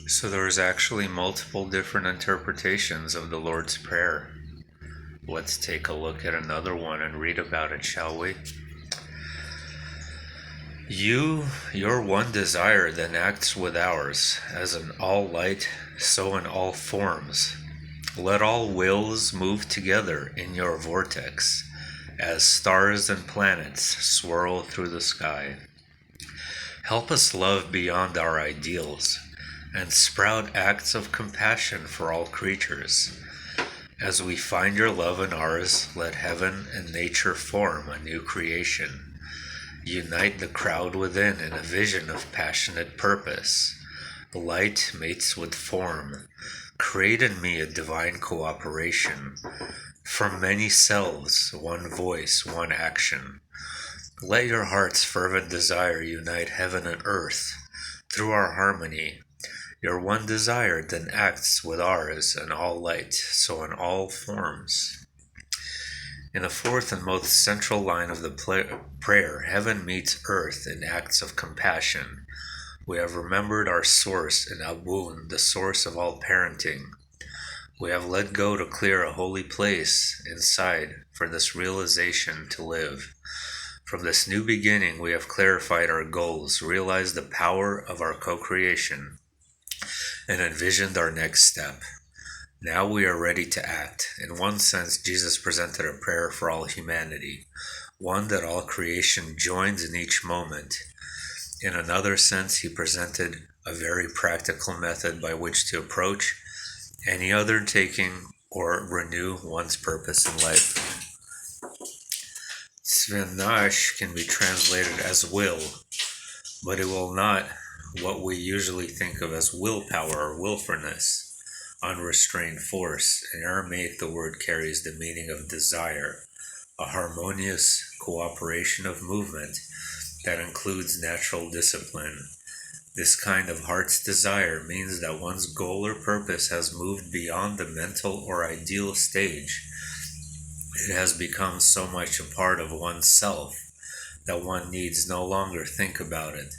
So there's actually multiple different interpretations of the Lord's Prayer. Let's take a look at another one and read about it, shall we? Your one desire then acts with ours, as in all light, so in all forms. Let all wills move together in your vortex, as stars and planets swirl through the sky. Help us love beyond our ideals, and sprout acts of compassion for all creatures. As we find your love in ours, let heaven and nature form a new creation. Unite the crowd within in a vision of passionate purpose. Light mates with form. Create in me a divine cooperation. From many selves, one voice, one action. Let your heart's fervent desire unite heaven and earth. Through our harmony, your one desire then acts with ours in all light, so in all forms. In the fourth and most central line of the prayer, heaven meets earth in acts of compassion. We have remembered our source in Abun, the source of all parenting. We have let go to clear a holy place inside for this realization to live. From this new beginning, we have clarified our goals, realized the power of our co-creation, and envisioned our next step. Now we are ready to act. In one sense, Jesus presented a prayer for all humanity, one that all creation joins in each moment. In another sense, he presented a very practical method by which to approach any undertaking or renew one's purpose in life. Svinash can be translated as will, but it will not what we usually think of as willpower or willfulness, unrestrained force. In Aramaic, the word carries the meaning of desire, a harmonious cooperation of movement that includes natural discipline. This kind of heart's desire means that one's goal or purpose has moved beyond the mental or ideal stage. It has become so much a part of one's self that one needs no longer think about it.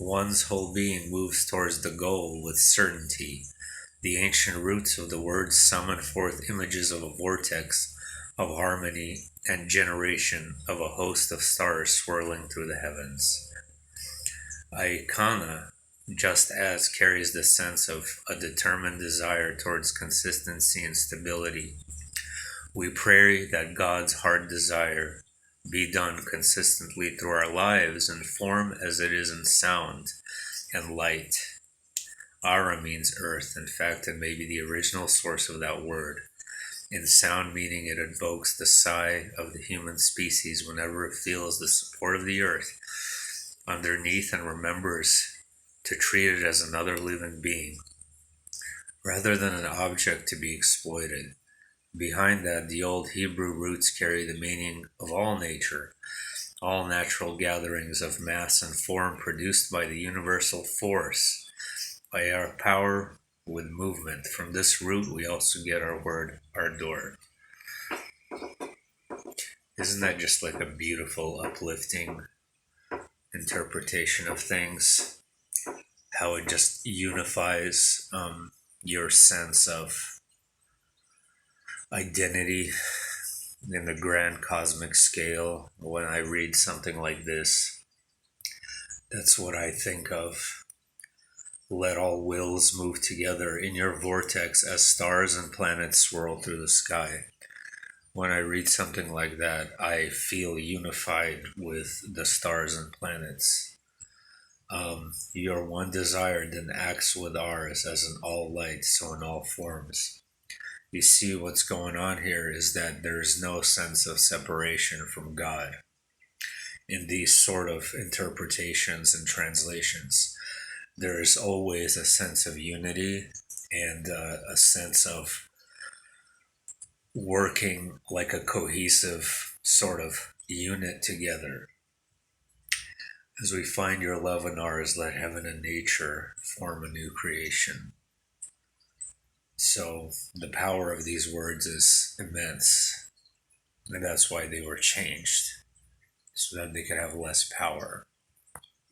One's whole being moves towards the goal with certainty. The ancient roots of the words summon forth images of a vortex of harmony and generation of a host of stars swirling through the heavens. Aikana, just as, carries the sense of a determined desire towards consistency and stability. We pray that God's heart desire be done consistently through our lives in form as it is in sound and light. Ara means earth. In fact, it may be the original source of that word. In sound meaning, it invokes the sigh of the human species whenever it feels the support of the earth underneath and remembers to treat it as another living being, rather than an object to be exploited. Behind that, the old Hebrew roots carry the meaning of all nature, all natural gatherings of mass and form produced by the universal force, by our power with movement. From this root, we also get our word, ardor. Isn't that just like a beautiful, uplifting interpretation of things? How it just unifies your sense of identity in the grand cosmic scale. When I read something like this, that's what I think of. Let all wills move together in your vortex as stars and planets swirl through the sky. When I read something like that, I feel unified with the stars and planets. Your one desire then acts with ours as in all light, so in all forms. You see, what's going on here is that there's no sense of separation from God in these sort of interpretations and translations. There is always a sense of unity and a sense of working like a cohesive sort of unit together. As we find your love in ours, let heaven and nature form a new creation. So the power of these words is immense, and that's why they were changed, so that they could have less power.